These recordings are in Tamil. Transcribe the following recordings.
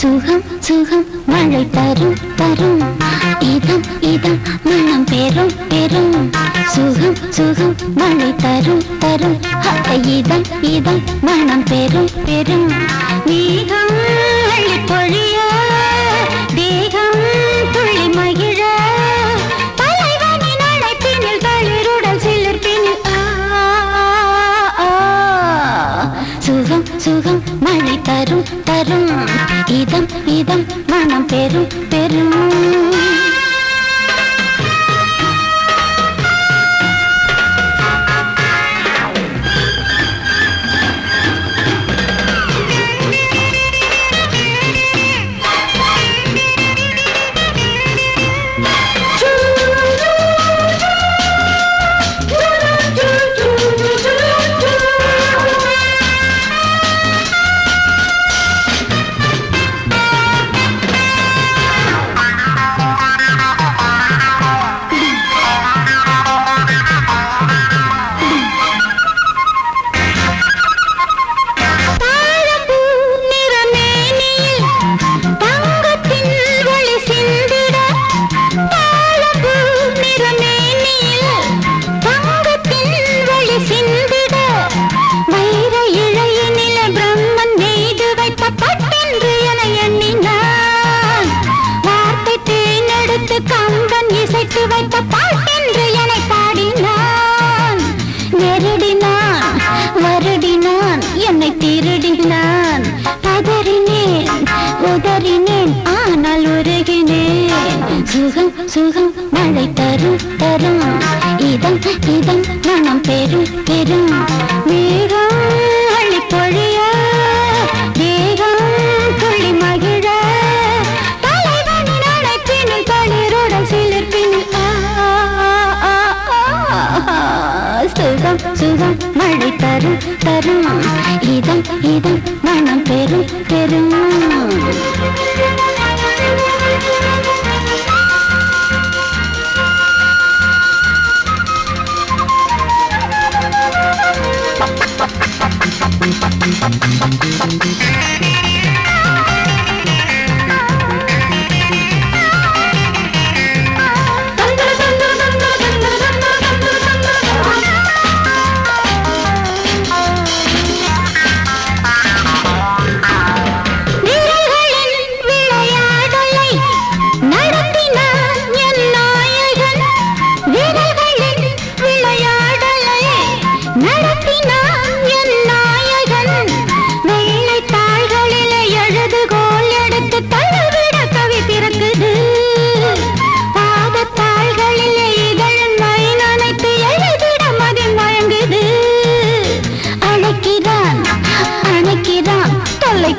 சுகம் சுகம் மழை தரும் தரும் இதம் இதம் மனம் பெரும் பெரும் சுகம் சுகம் மழை தரும் தரும் இதம் இதம் மனம் பெரும் பெரும் மேகம் அள்ளி பொழிய தேகம் துள்ளி மகிழ தலைவனின் அழைப்பினில் தளிருடன் சிலிர்ப்பினில் சுகம் சுகம் மழை தரும் தரும் இதம் இதம் மனம் பெரும் பெரும் சுகம் சுகம் மழை தரும் தரும் இதம் இதம் மனம் பெரும் பெரும் மேகம் அள்ளி பொழிய தேகம் துள்ளி மகிழ தலைவனின் அழைப்பினில் தளிருடன் சிலிர்ப்பினில் சுகம் சுகம் மழை தரும் தரும் இதம் இதம் மனம் பெரும் பெரும்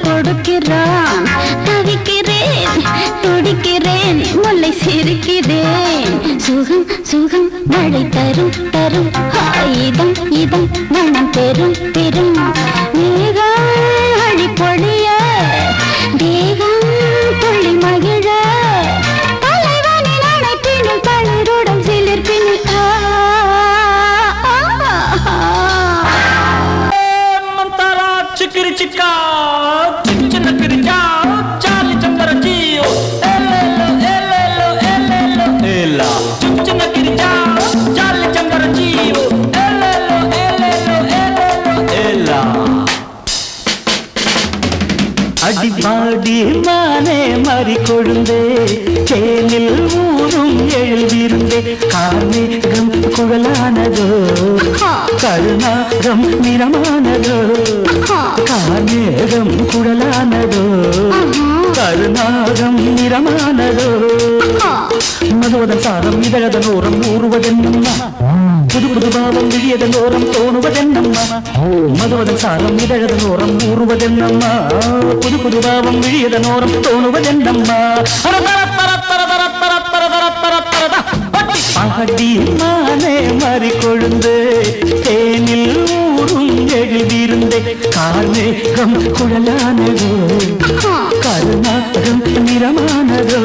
கொடுக்கிறான் தவிக்கிறேன் துடிக்கிறேன் முல்லை சிரிக்கிறேன் சுகம் சுகம் மழை தரும் தரும் இதம் இதம் மனம் பெரும் பெரும் மேகம் அழி பொழிய தேகம் துள்ளி மகிழ தலைவனின் அழைப்பினும் தளிருடன் சிலிர்ப்பினில் चिकरी चिका चिकन करी जाओ चाली चंदर जियो एलेलो एलेलो एलेलो एला चिकन करी जाओ चाली चंदर जियो एलेलो एलेलो एलेलो एला அடிபாடி மானே மாறி கொழுந்தே சேனில் ஊரும் எழுதிருந்தே கார்மேகம் குழலானதோ கருணாகம் நிறமானதோ கார்மேகம் குழலானதோ கருணாகம் நிறமானதோ மதுவதன் சாரம் இதழதன் ஓரம் ஊறுவதென்னம்மா புது புது பாவம் விழியதன் ஓரம் தோணுவதென்னம்மா மதுவதன் சாரம் இதழதன் ஓரம் ஊறுவதென்னம்மா புது புது பாவம் விழியதன் ஓரம் தோணுவதென்னம்மா பாடி மானே மாறி கொழுந்து தேனில் ஊரும் எழுதியிருந்தே கார்மேகம் குழலானதோ கருணாகம் நிறமானதோ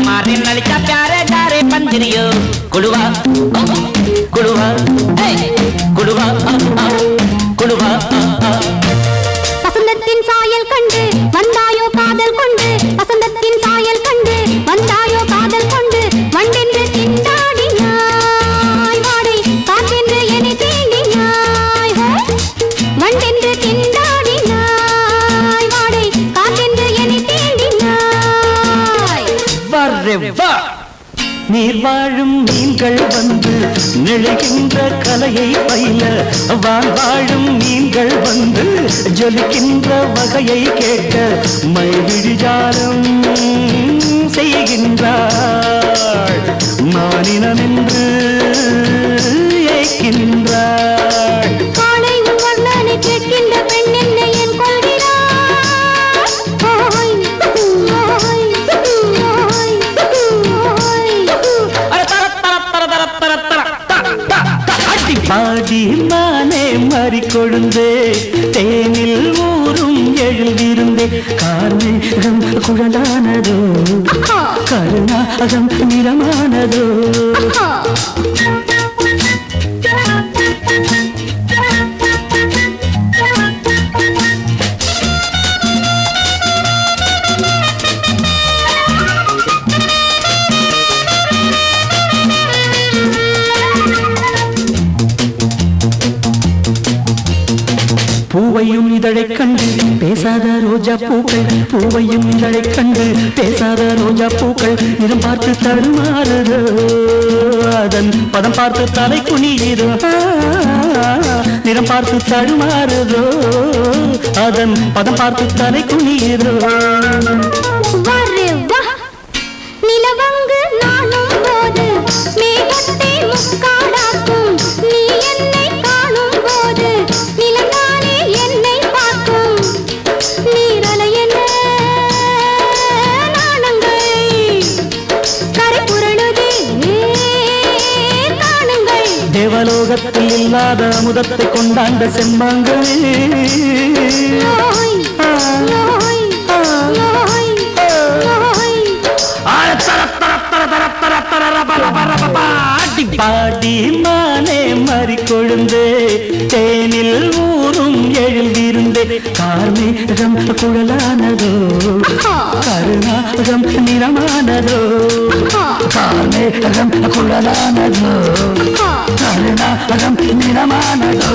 मारे नलिका प्यारे गारे पंजरियो कुड़वा कुड़वा कुड़वा कुड़वा வசந்தத்தின் சாயல் கண்டு வந்தாயோ காதல் கொண்டு வசந்தத்தின் சாயல் கண்டு வந்தாயோ காதல் கொண்டு வண்டென்று திண்டாடினாய் வாடை காற்றென்று என்னை தீண்டினாய் வண்டென்று திண்டாடினாய் வாடை காற்றென்று என்னை தீண்டினாய் வா நீர் வாழும் மீன்கள் வந்து நெழுகின்ற கலையை பயில வாழும் மீன்கள் வந்து ஜொலிக்கின்ற வகையை கேட்க மைவிழிஜாலம் செய்கின்றாள் மானினம் என்று ஏற்கின்றாள் காலை வர்ணனை கேட்கின்ற பெண் என்னை என் கொள்கிறாள் பாடி மானே மாறி கொழுந்தே தேனில் ஊரும் எழுதிருந்தே கார்மேகம் குழலானதோ கருணாகம் நிறமானதோ பூவையும் இதழைக் கண்டு பேசாத ரோஜா பூக்கள், பூவையும் இதழைக் கண்டு பேசாத ரோஜா பூக்கள் நிறம் பார்த்து தடுமாறுதோ, அதன் பதம் பார்த்து தலை குனியுதோ, நிறம் பார்த்து தடுமாறுதோ, அதன் பதம் பார்த்து தலை குனியுதோ. நிலவங்கு நானும் போது மேகத்தை முக்காடாக்கும், நீ என்னை காணும் போது நிலங்கானே என்னை பார்க்கும். நீரலையென நாணங்கள் கரை புரளுதே காணுங்கள். தேவலோகத்தில் இல்லாத அமுதத்தை கொண்டாண்ட செம்மாங்கள், பாடி மானே மறி கொழுந்தே, தேனில் ஊரும் எழில் விருந்தே, கார்மேகம் குழலானதோ, கருணாகம் நிறமானதோ, கார்மேகம் குழலானதோ, கருணாகம் நிறமானதோ.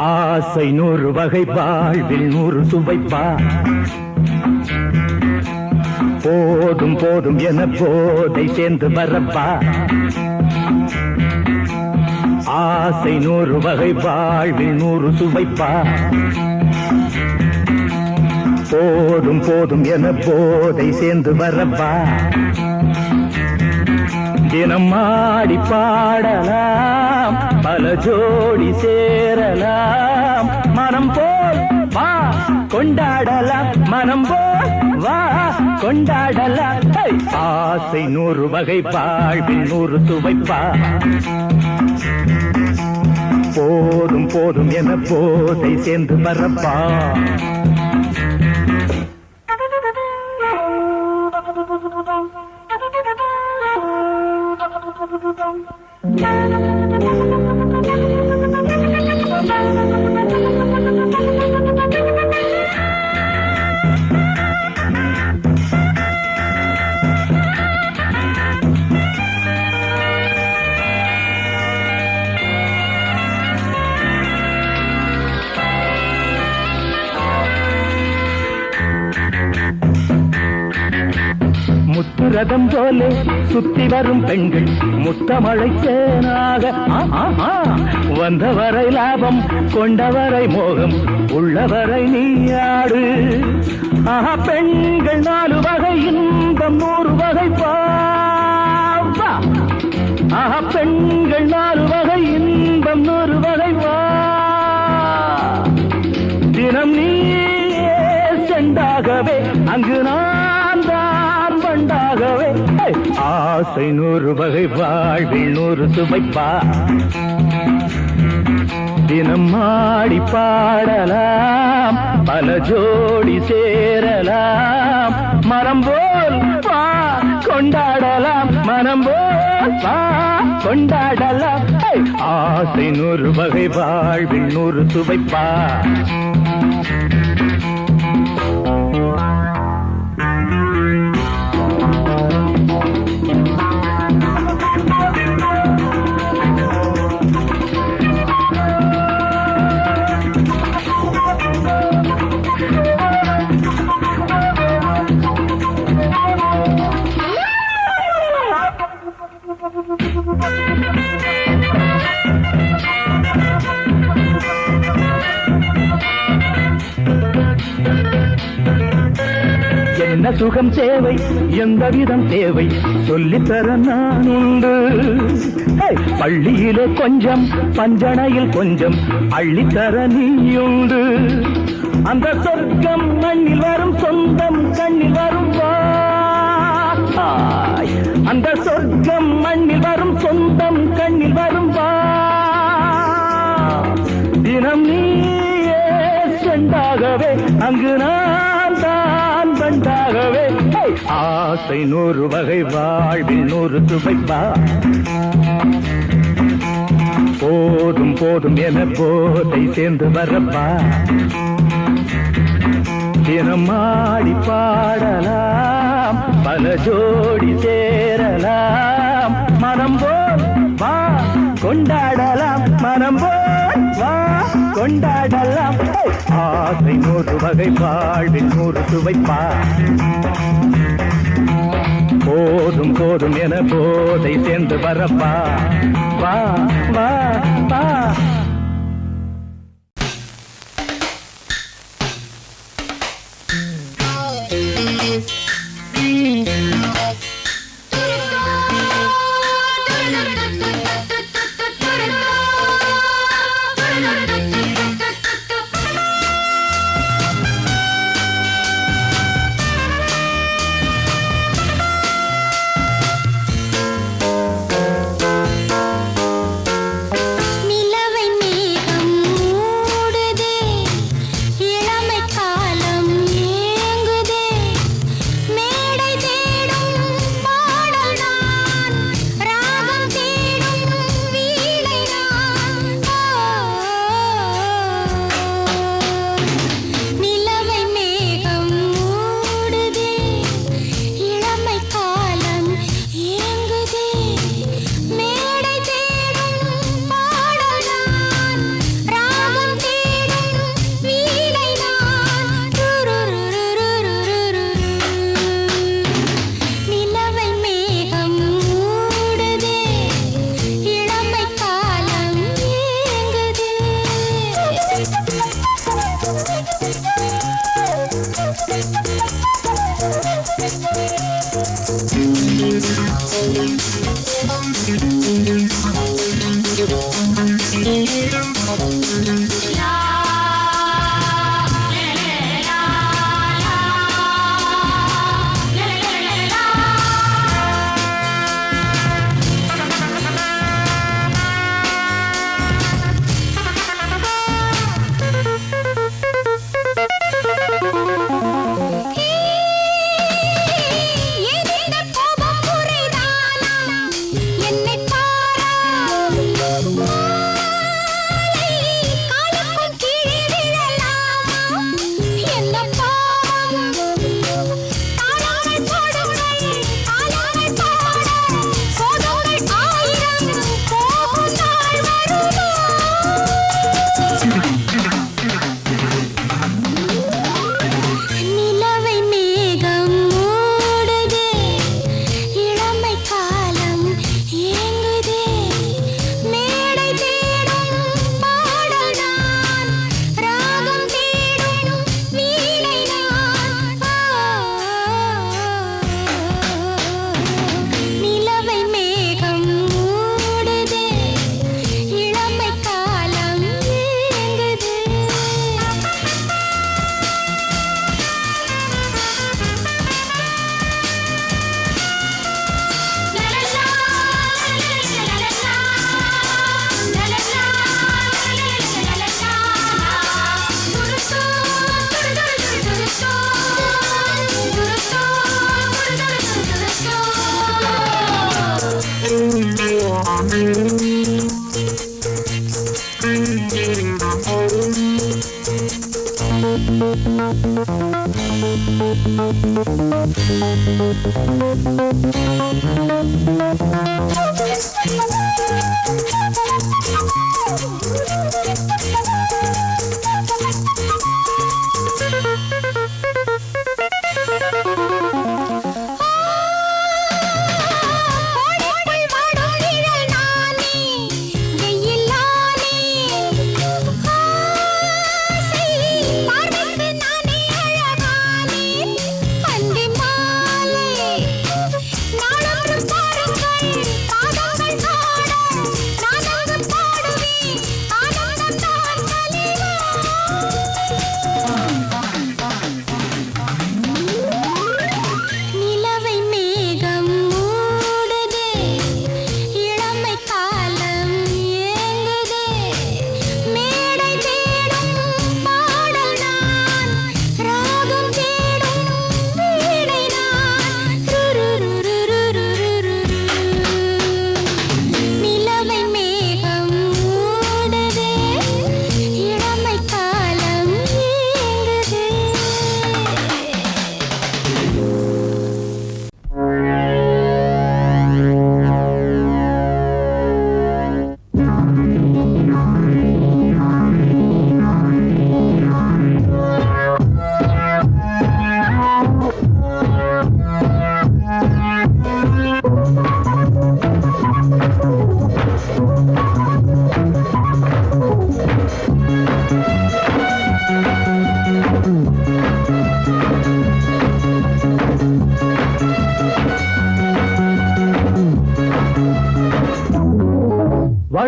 ஆசை 100 வகை, வாழ்வில் 100 சுவைப்பா, போதும் போதும் என போதை சேர்ந்து வரப்பா. ஆசை 100 வகை, வாழ்வில் 100 சுவைப்பா, போதும் போதும் என போதை சேர்ந்து வரப்பா. தினம் ஆடி பாடலாம், பல ஜோடி சேரலாம், மனம் போல் வா கொண்டாடலாம், மனம் போல் வா கொண்டாடலாம். ஆசை 100 வகை, வாழ்வில் 100 சுவைப்பா, போதும் போதும் என போதை சேர்ந்து வரப்பா. முத்துரதம் போலே சுத்தி வரும் பெண்கள் முத்தமழை தேனாக, வந்தவரை லாபம் கொண்டவரை மோகம் உள்ளவரை நீயாடு. பெண்கள் 4 வகை, இன்பம் 100 வகை வா. பெண்கள் 4 வகை, இன்பம் 100 வகை வா. தினம் நீ செண்டாகவே, அங்கு நான் தான் பண்டாகவே. ஆசை 100 வகை, வாழ்வில் 100 சுவைப்பா, தினம் ஆடி பாடலாம், பல ஜோடி சேரலாம், மரம் போல் வா கொண்டாடலாம், மனம் போல் வா கொண்டாடலாம். ஆசை 100 வகை, வாழ்வில் 100 சுவைப்பா. என்ன சுகம் தேவை, எந்த விதம் தேவை, சொல்லித்தர நான் உண்டு. பள்ளியிலே கொஞ்சம், பஞ்சனையில் கொஞ்சம், அள்ளித்தர நீயுண்டு. அந்த சொர்க்கம் மண்ணில் வரும் சொந்தம் கண்ணில் வரும் வா அந்த சொர்க்கம் மண்ணில் வரும் சொந்தம் கண்ணில் வரும் வா தினம் நீயே செண்டாகவே அங்கு நான் தான் பண்டாகவே ஆசை 100 வகை வாழ்வில் 100 சுவைப்பா போதும் போதும் என போதை சேர்ந்து வரப்பா தினம் ஆடி பாடலாம் பல ஜோடி சேரலாம் மனம் போல் வா கொண்டாடலாம் மனம் போல் வா கொண்டாடலாம் ஆசை 100 வகை வாழ்வில் 100 சுவைப்பா போதும் போதும் என போதை சேர்ந்து வரப்பா வா வா வா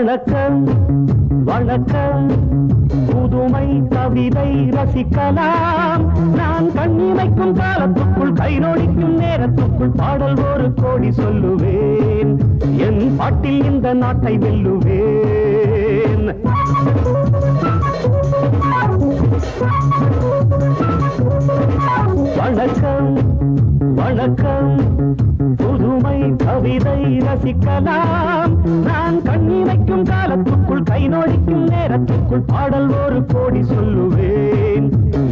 வணக்கம் வணக்கம் புதுமை கவிதை ரசிக்கலாம் நான் கண்ணிமைக்கும் காலத்துக்குள் கை நொடிக்கும் நேரத்துக்குள் பாடல் ஒரு கோடி சொல்லுவேன் என் பாட்டில் இந்த நாட்டை வெல்லுவேன் வணக்கம் வணக்கம் புதுமை கவிதை ரசிக்கலாம் நான் கண்ணிமைக்கும் காலத்துக்குள் கை நொடிக்கும் நேரத்துக்குள் பாடல் ஒரு கோடி சொல்லுவேன்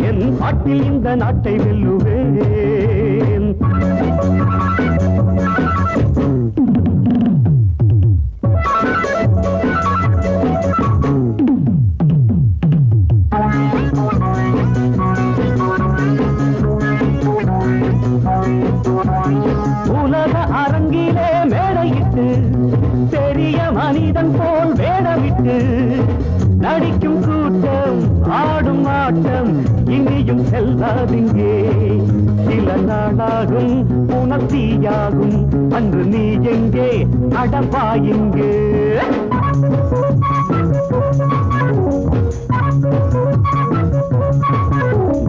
என் பாட்டில் இந்த நாட்டை வெல்லுவேன் உலக அரங்கிலே மேடையிட்டு பெரிய மனிதன் போல் வேடமிட்டு நடிக்கும் கூட்டம் ஆடும் ஆட்டம் இனியும் செல்லாதிங்கே சில நாளாகும் உணர்த்தியாகும் அன்று நீ எங்கே அடப்பாயிங்கே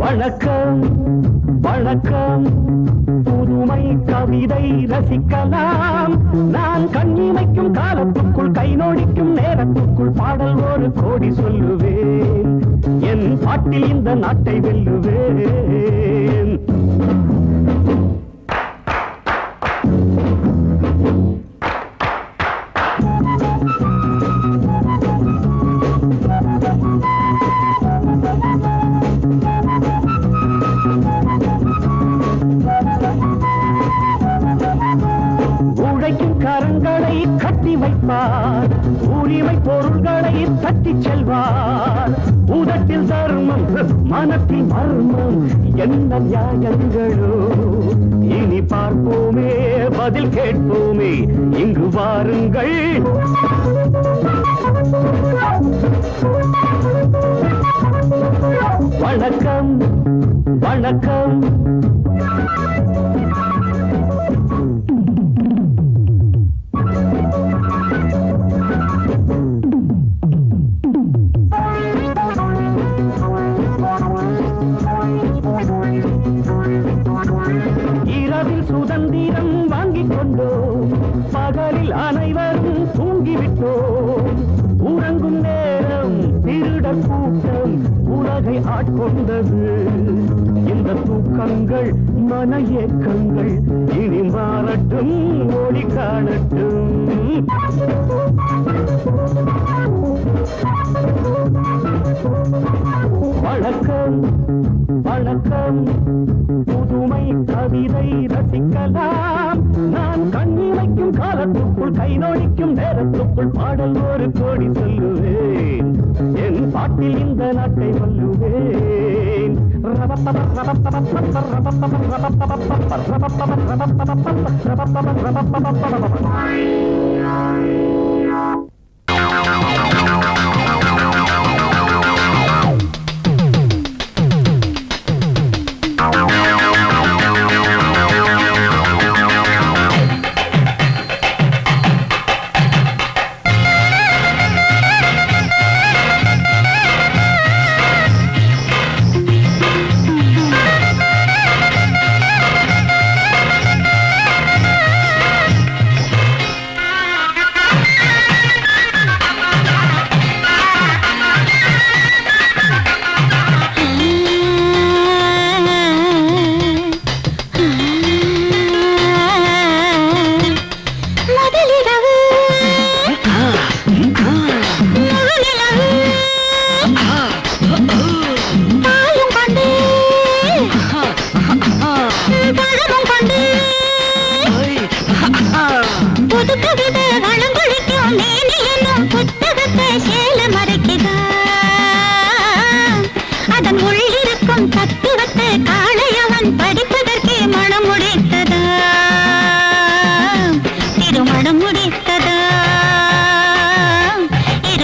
வணக்கம் வணக்கம் புதுமை கவிதை ரசிக்கலாம் நான் கண்ணிமைக்கும் காலத்துக்குள் கை நொடிக்கும் நேரத்துக்குள் பாடல் ஒரு கோடி சொல்லுவேன் என் பாட்டில் இந்த நாட்டை வெல்லுவேன் கரங்களை கட்டி வைப்பார் உரிமை பொருள்களை தட்டி செல்வார் உதட்டில் தர்மம் மனத்தில் மர்மம் என்ன நியாயங்களோ இனி பார்ப்போமே பதில் கேட்போமே இங்கு வாருங்கள் வணக்கம் வணக்கம் இரவில் சுதந்திரம் வாங்கிக் கொண்டோம் பகலில் அனைவரும் தூங்கிவிட்டோம் உறங்கும் நேரம் திருடர் கூட்டம் உலகை ஆட்கொண்டது இந்த தூக்கங்கள் மன ஏக்கங்கள் இனி மாறட்டும் ஒளி காணட்டும் வணக்கம் வணக்கம் புதுமை கவிதை ரசிக்கலாம் நான் கண்ணிமைக்கும் காலத்துக்குள் கை நொடிக்கும் நேரத்துக்குள் பாடல் ஒரு கோடி சொல்லுவேன் என் பாட்டில் இந்த நாட்டை வல்லுவேன்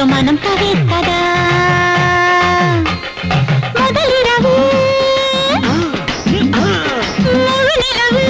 மனம் பறித்ததா முதலிரவு முழு நிலவு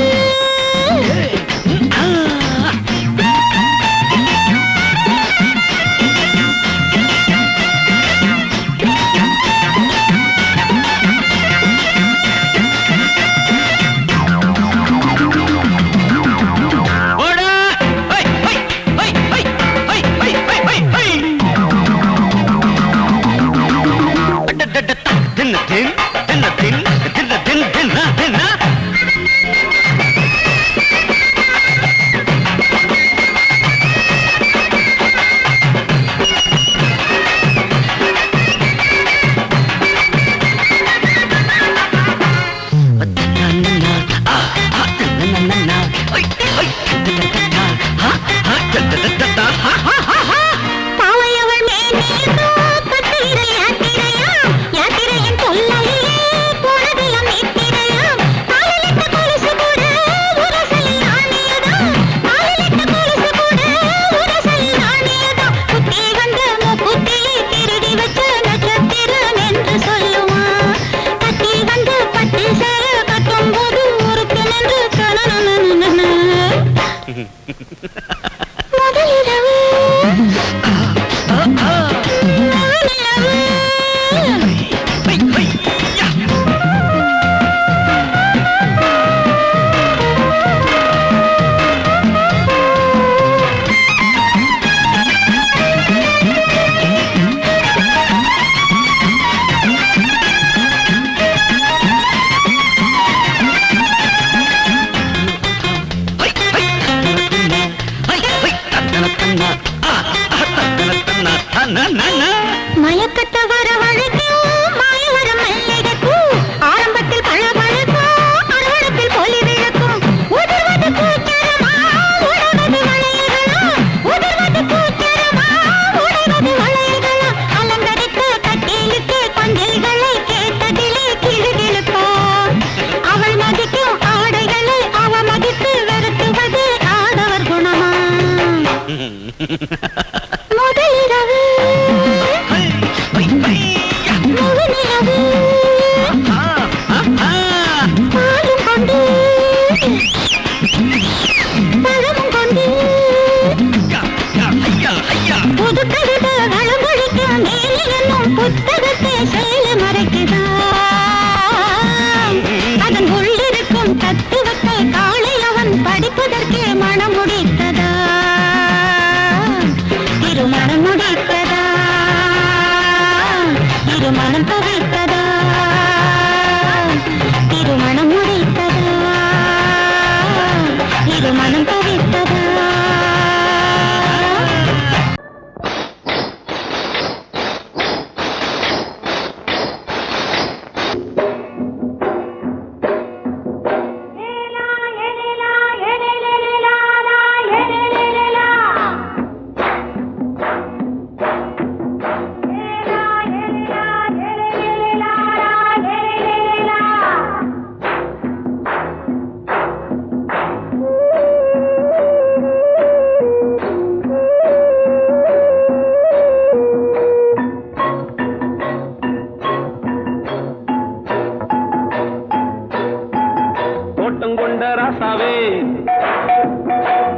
கொண்ட ராசாவே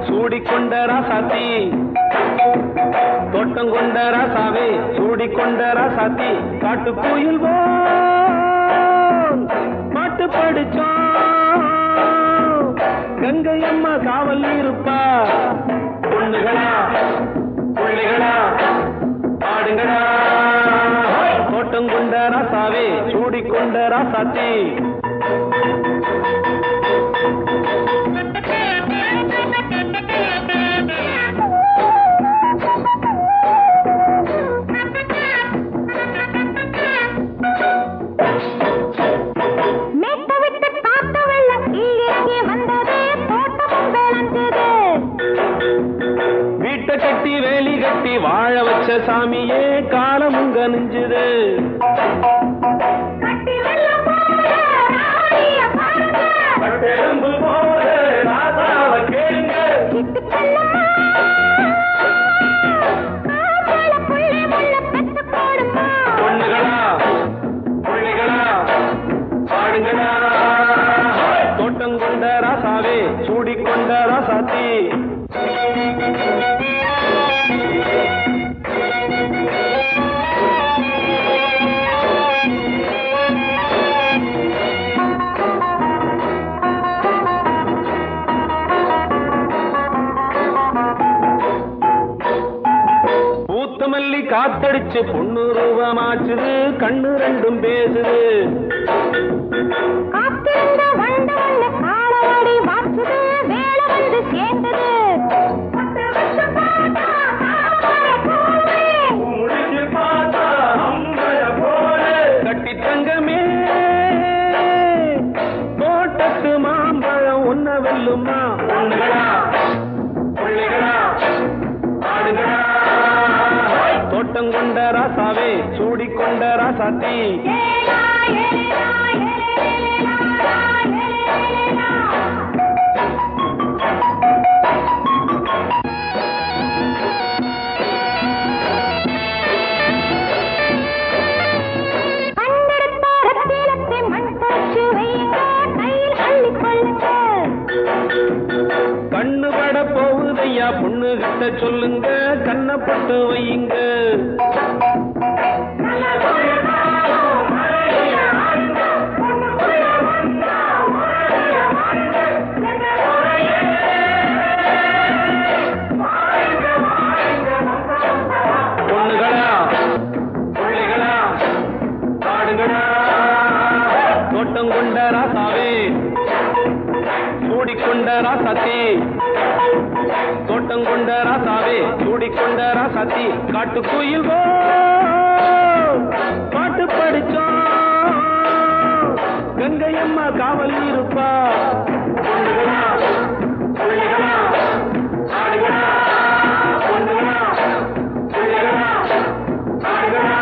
சூடிக்கொண்ட ராசாத்தி தோட்டம் கொண்ட ராசாவே சூடிக்கொண்ட ராசாத்தி காட்டு கோயில் பாட்டு படிச்சோம் கங்கை அம்மா காவல் இருப்பா பொண்ணுகளா பிள்ளைகளா ஆடுங்களா தோட்டம் கொண்ட ராசாவே சூடிக்கொண்ட ராசாத்தி வீட்டை கட்டி வேலி கட்டி வாழ வச்ச சாமியே காலமும் கனிஞ்சுது பொண்ணுகளா பிள்ளைகளா ஆடுங்களா தோட்டம் கொண்ட ராசாவே சூடிக்கொண்ட ராசாத்தி பூத்தமல்லி காத்தடிச்சு பொண்ணு ரூபமாச்சுது கண்ணு ரெண்டும் பேசுது கட்டி தங்கமே தோட்டத்து மாம்பழம் ஒன்ன வெல்லுமா பொண்ணுகளா பிள்ளைகளா ஆடுகளா தோட்டம் கொண்ட ராசாவே சூடிக்கொண்ட ராசாத்தி கண்ணு பட போகுதையா பொண்ணு கிட்ட சொல்லுங்க கண்ணப்பட்டு வையுங்க பொண்ணுகளா பிள்ளைகளா ஆடுங்களா தோட்டம் கொண்ட ராசாவே சூடிக்கொண்ட ராசாத்தி தோட்டம் கொண்ட ராசாவே சூடிக்கொண்ட ராசாத்தி காட்டு கோயில் பாட்டு படிச்சோம் கங்கை அம்மா காவல் இருப்பா பொண்ணுகளா பிள்ளைகளா ஆடுகளா பொண்ணுகளா பிள்ளைகளா ஆடுகளா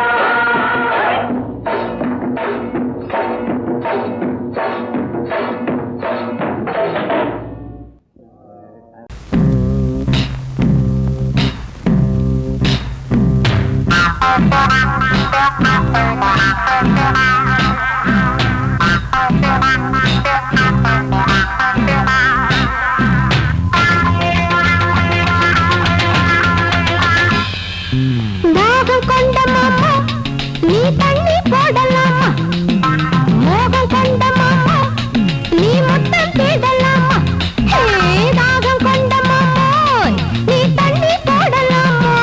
தாகம் கொண்ட மாமா நீ தண்ணி போடலாமா மோகம் கொண்ட மாமா நீ முத்தம் தேடலாமா தாகம் கொண்ட மாமோய் நீ தண்ணி போடலாமா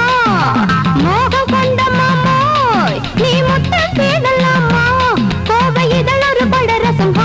மோகம் கொண்ட மாமோய் நீ முத்தம் தேடலாமா கோவை இதழ் ஒரு பட ரசம்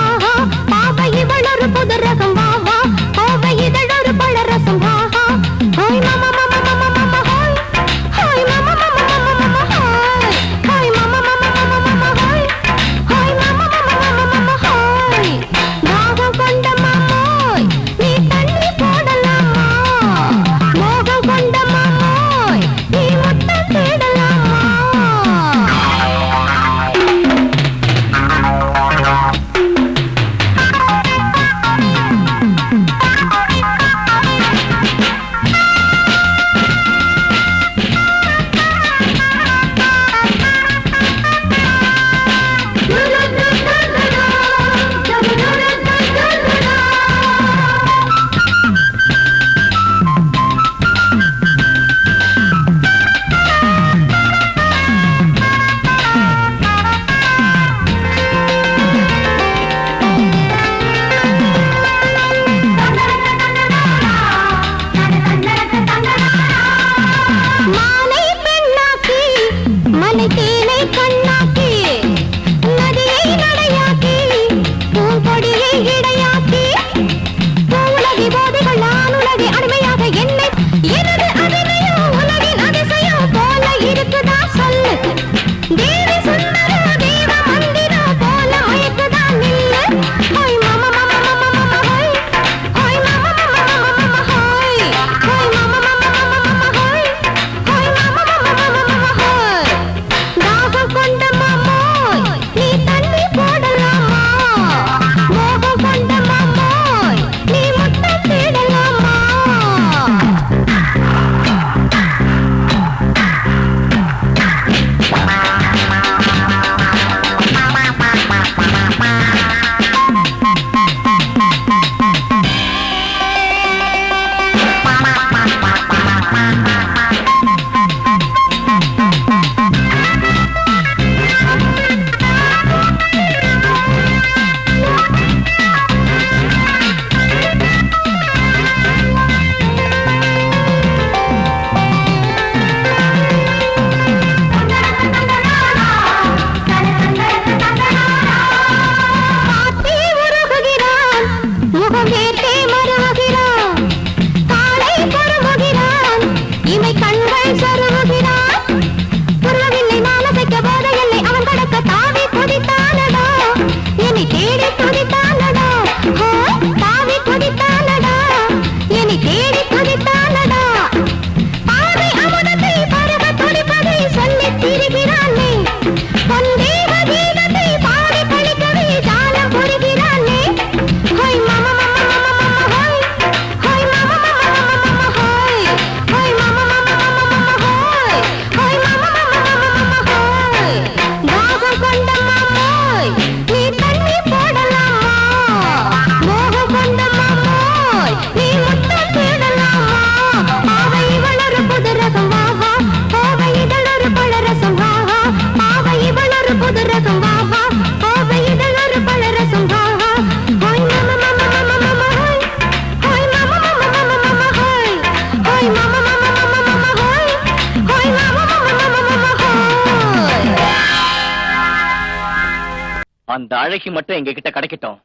அந்த அழகி மட்டும் எங்க கிட்ட கிடைக்கட்டும்.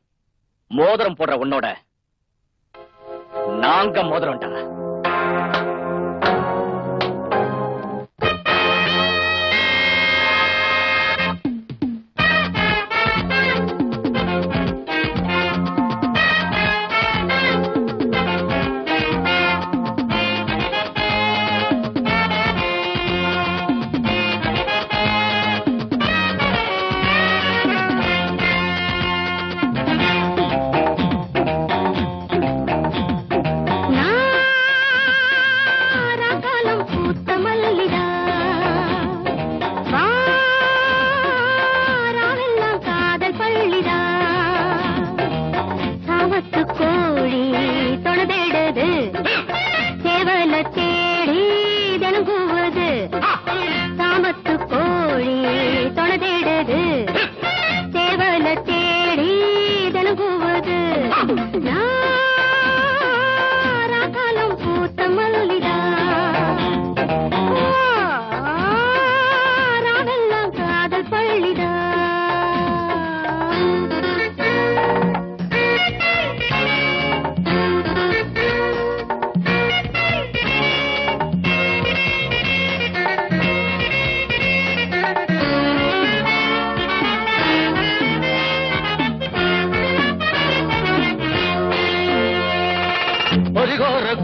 மோதிரம் போடுற உன்னோட நாங்க மோதிரம்டா.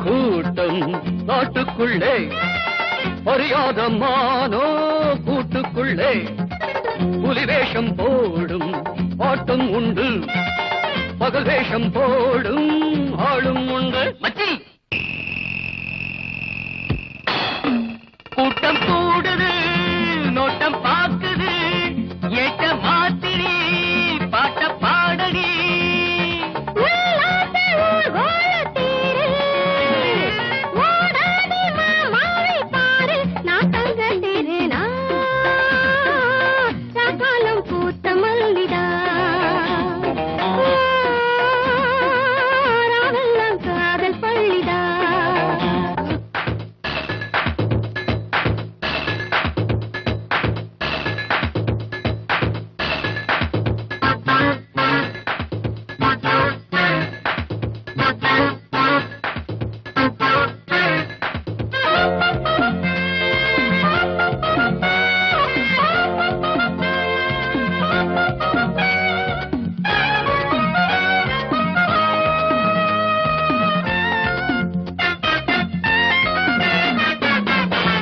கூட்டம் நாட்டுக்குள்ளே அறியாத மானோ கூட்டுக்குள்ளே புலிவேஷம் போடும் ஆட்டம் உண்டு, பகல் வேஷம் போடும் ஆளும் உண்டு. மச்சி கூட்டம் கூடுது, நோட்டம் பார்க்குது, ஏட்ட மாத்திரி பாட்ட பாடடி.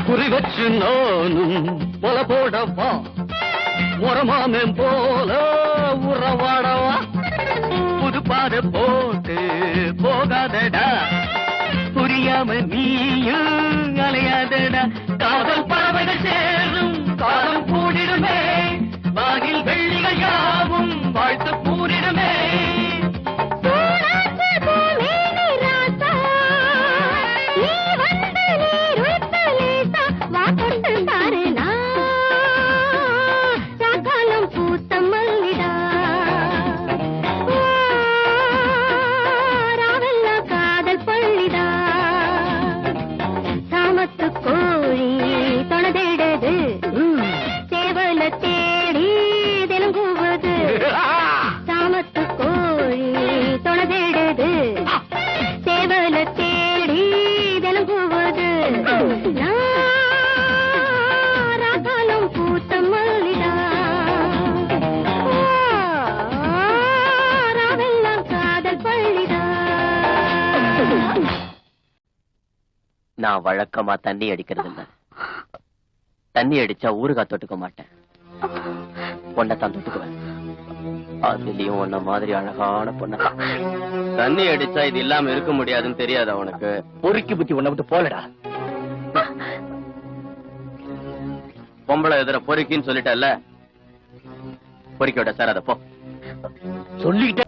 குறிவச்சு நானும் மொல போடவா, முறமாமன் போல உறவாடவா, புது பாதை போட்டு போகாதடா, புரியாம நீயும் அலையாதடா. காதல் பறவைகள் சேரும் காலம் கூடிடுமே, வானில் வெள்ளிகள் யாவும் வாழ்த்து கூடிடுமே. நான் வழக்கமா தண்ணி அடிக்கிறது இல்ல, தண்ணி அடிச்சா ஊறுகாய் தொட்டுக்க மாட்டேன், பொண்ணத்தான் தொட்டுக்குவேன். அதுலயும் உன்ன மாதிரி அழகான பொண்ணத்தான். தண்ணி அடிச்சா இது இல்லாம இருக்க முடியாதுன்னு தெரியாது அவனுக்கு. பொறுக்கி புத்தி உன்னை விட்டு போலடா. பொம்பளை எதிர பொறுக்கின்னு சொல்லிட்டல்ல, பொறுக்கி விட சார். அத போ சொல்லிட்டேன்.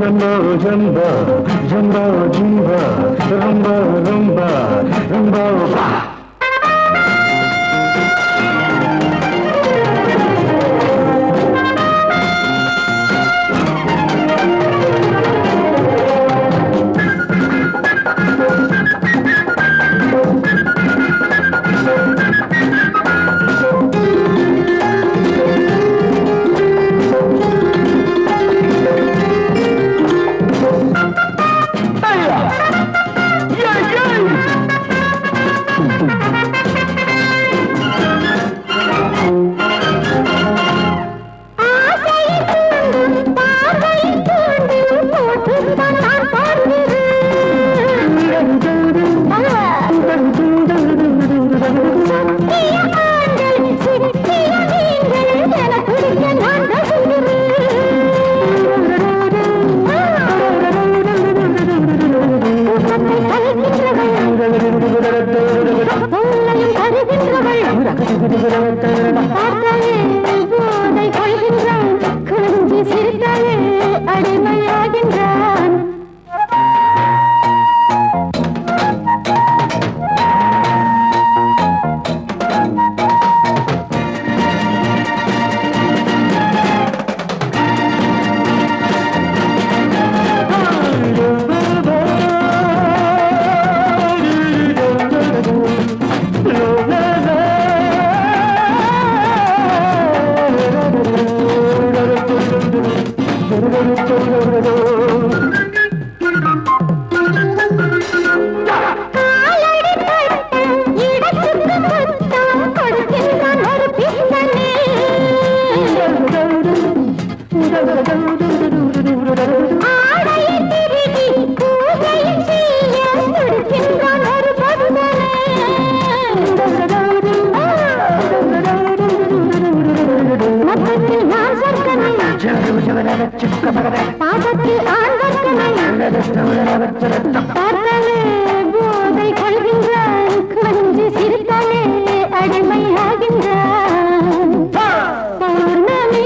ஜம்போ ஜம்போ ஜம்போ ஜம்போ ரொம்ப ரொம்ப ரொம்ப அடிமையாகின்றான் பாசத்தில் போதை கொள்கின்றான் கொஞ்சி சிரித்தாலே அடிமையாகின்றான் பௌர்ணமி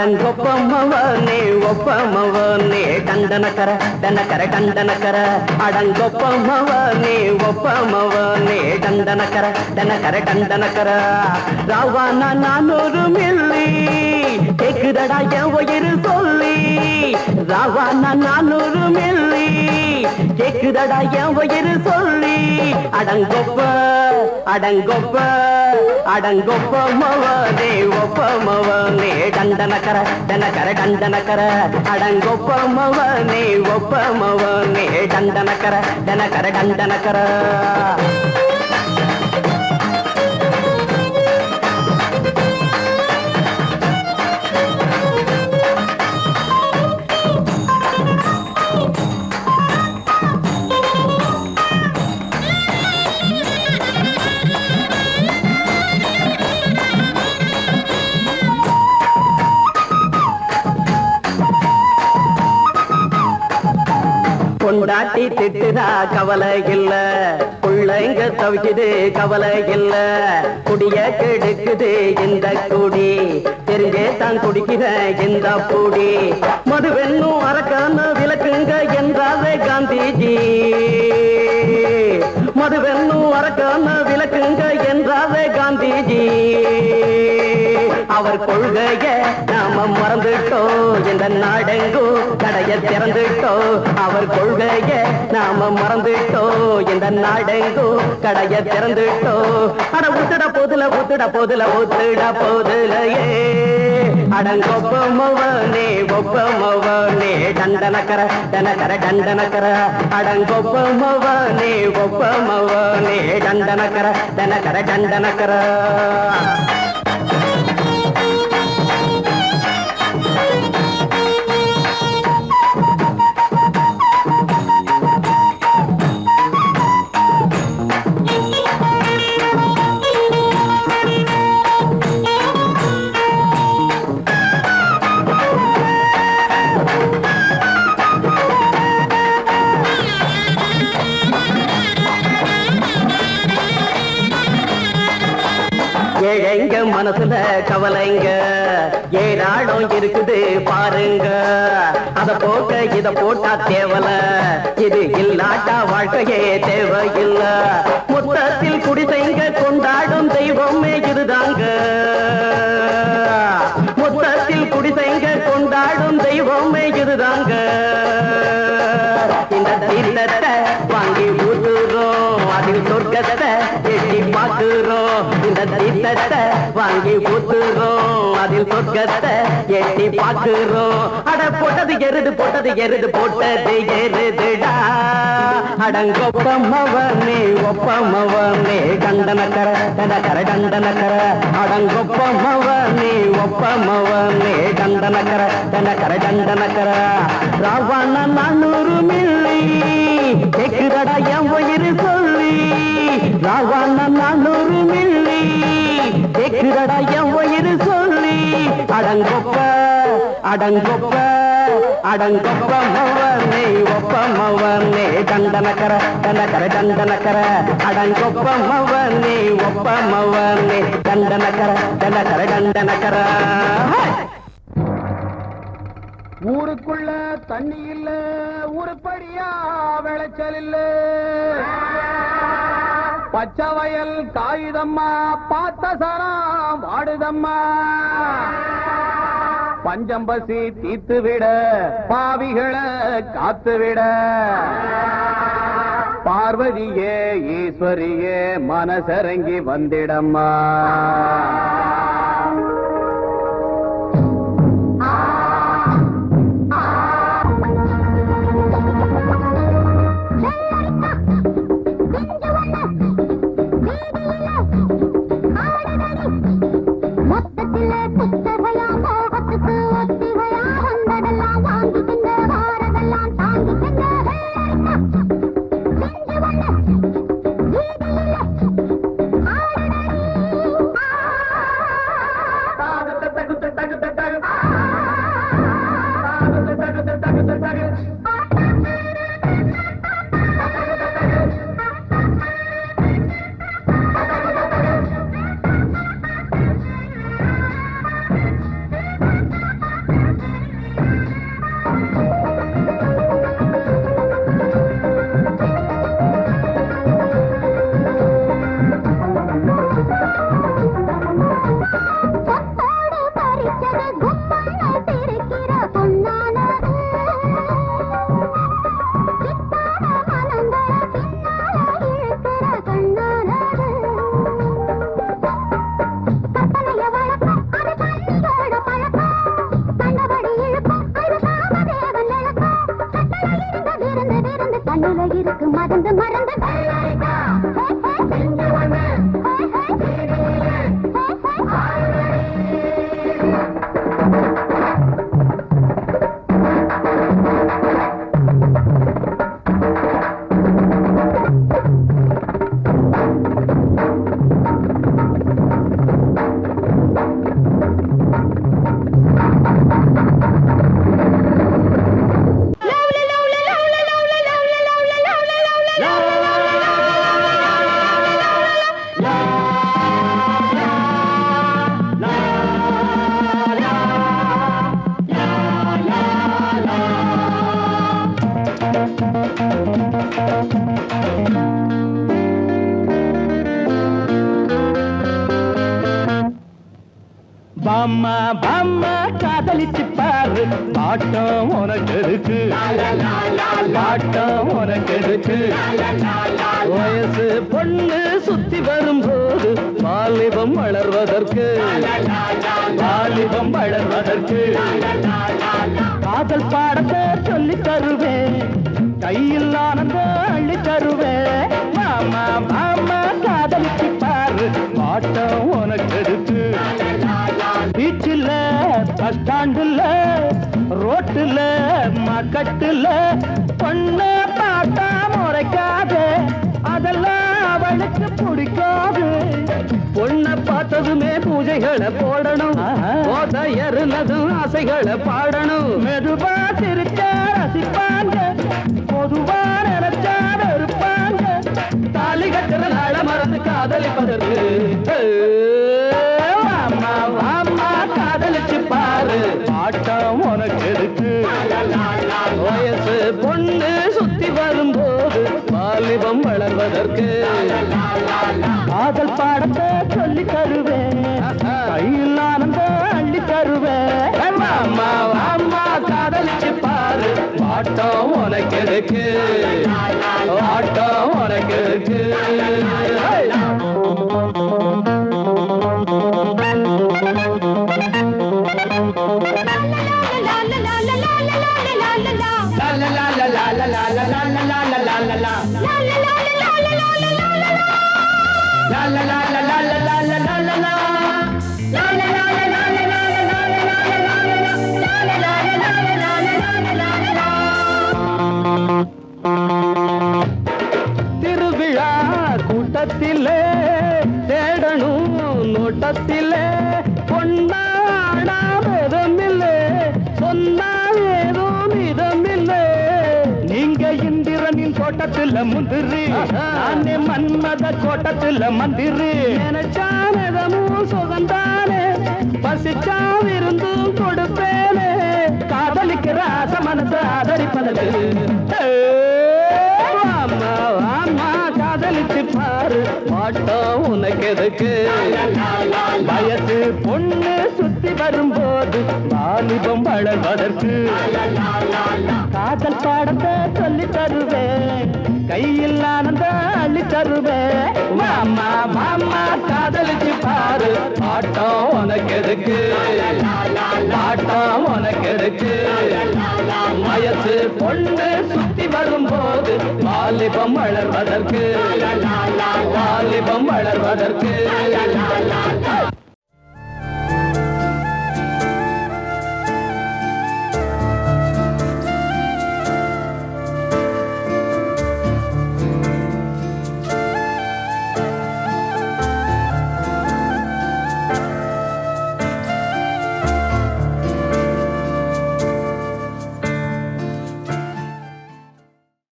அடங்கொப்பமவனே ஒப்பமவனே டண்டனக்கர டனக்கர டண்டனக்கர அடங்கொப்பமவனே ஒப்பமவனே டண்டனக்கர டனக்கர டண்டனக்கர ராவான 400 மில்லி கேக்குதடா என் உயிர் சொல்லி ராவான 400 மில்லி கேக்குதடா என் உயிர் சொல்லி அடங்கொப்ப அடங்கொப்ப அடங்கொப்பமவனே ஒப்பமவனே டண்டனக்கர டனக்கர டண்டனக்கர அடங்கொப்பமவனே ஒப்பமவனே டண்டனக்கர டனக்கர டண்டனக்கர பொண்டாட்டி திட்டுதா கவலை இல்ல புள்ளைங்க தவிக்குது கவலை இல்ல குடிய கெடுக்குது இந்த குடி தெரிஞ்சே தான் குடிக்கிற இந்த பூடி மதுவென்னும் அரக்கான விளக்குங்க என்றாலே காந்திஜி மதுவென்னும் அரக்கான விளக்குங்க என்றாலே காந்திஜி அவர் கொள்கைய நாம மறந்துட்டோம் இந்த நாடெங்கும் கடைய திறந்துட்டோம் அவர் கொள்கைய நாம மறந்துட்டோம் இந்த நாடெங்கும் கடைய திறந்துட்டோம் அட ஊத்துட போதுல ஊத்துட போதுல ஊத்துட போதுலையே அடங்கொப்பமவனே ஒப்பமவனே டண்டனக்கர டனக்கர டண்டனக்கர அடங்கொப்பமவனே ஒப்பமவனே டண்டனக்கர டனக்கர டண்டனக்கர ஏழைங்க மனசுல கவலைங்க ஏராளம் இருக்குது பாருங்க அத போக்க இத போட்டா தேவல இது இல்லாட்டா வாழ்க்கையே தேவையில்ல மொத்தத்தில் குடிசைங்க கொண்டாடும் தெய்வமே இதுதாங்க மொத்தத்தில் குடிசைங்க கொண்டாடும் தெய்வமே இதுதாங்க இந்த தீர்த்தத்தை வாங்கி ஊத்துறோம் அதில் சொர்க்கத்தை எட்டி பார்க்கிறோம் இந்த தீர்த்தத்தை வாங்கி ஊத்துறோம் அதில் சொர்க்கத்தை எட்டி பார்க்கிறோம் அட போட்டது எருது போட்டது எருதுடா அடங்கொப்பமவனே ஒப்பமவனே கண்டனக்கர தனக்கர கண்டனக்கர அடங்கொப்பமவனே ஒப்பமவனே கண்டனக்கர தனக்கர கண்டனக்கர ராவண 400 மில்லி கேக்குதடா என் உயிர் சொல்லி ராவண 400 மில்லி கேக்குதடா என் உயிர் சொல்லி அடங்கொப்ப அடங்கொப்ப அடங்கொப்ப மவனே ஒப்பமவனே கண்டனக்கர தனக்கர கண்டனக்கர அடங்கொப்ப மவனே ஒப்பமவனே கண்டனக்கர தனக்கர கண்டனக்கர ஊருக்குள்ள தண்ணி இல்ல ஊருப்படியா விளைச்சல் இல்ல பச்சை வயல் காயுதம்மா பார்த்த சரம் வாடுதம்மா பஞ்சம்பசி தீத்து விட பாவிகளை காத்து விட பார்வதியே ஈஸ்வரியே மனசரங்கி வந்திடம்மா பாம்மா பாம்மா காதலிச்சு பாரு பாட்டம் உனக்கு இருக்கு பாட்டம் உனக்கு இருக்கு வயசு பொண்ணு சுத்தி வரும்போது வாலிபம் வளர்வதற்கு வாலிபம் வளர்வதற்கு காதல் பாடத்தை சொல்லி தருவேன் கையில் ஆனந்தம் அள்ளி தருவேன் மாமா மாமா காதலிச்சு பாரு பாட்டம் உனக்கு இருக்கு பீச்சில் பஸ் ஸ்டாண்டுல ரோட்டுல மக்கட்டுல பொண்ணு பார்த்தா முறைக்காது அதெல்லாம் அவளுக்கு பிடிக்காது பொண்ணை பார்த்ததுமே பூஜைகளை போடணும் போதையறுனதும் ஆசைகளை பாடணும் மெதுவா சிரிச்சா ரசிப்பாங்க பொதுவா நினைச்சா வெறுப்பாங்க தாலி கட்டுற நாள மறந்து காதலிப்பதற்கு வளர்வதற்கு காதல் பாடத்தை சொல்லி தருவேன் கையில் ஆனந்தம் அள்ளி தருவேன் அம்மா அம்மா காதலிச்சு பாரு ஆட்டம் உனக்கு இருக்கு ஆட்டம் உனக்கு இருக்கு திருவிழா கூட்டத்திலே தேடணும் நோட்டத்திலே பொன்னாடாமதமில்லை சொன்னால் ஏதோ மிதமில்லை நீங்க இந்திரனின் தோட்டத்துல முந்திரி நானே மன்மத கோட்டத்துல மந்திரி நினைச்சானதமும் சுகந்தானே பசிச்சா விருந்தும் கொடுப்பேனே காதலிக்கிற ஆசை மனசை ஆதரிப்பதற்கு அம்மா அம்மா காதலிச்சு பாரு ஆட்டம் உனக்கு எதுக்கு வயசு பொண்ணு சுத்தி வரும்போது வாலிபம் வளர்வதற்கு காதல் பாடத்தை சொல்லி தருவேன் கையில் ஆனந்த அள்ளி தருவேன் மாமா மாமா காதலிச்சு பாரு ஆட்டம் உனக்கு எதுக்கு ஆட்டம் உனக்கு எதுக்கு வயசு பொண்ணு சுத்தி வரும்போது வாலிபம் வளர்வதற்கு வாலிபம் வளர்வதற்கு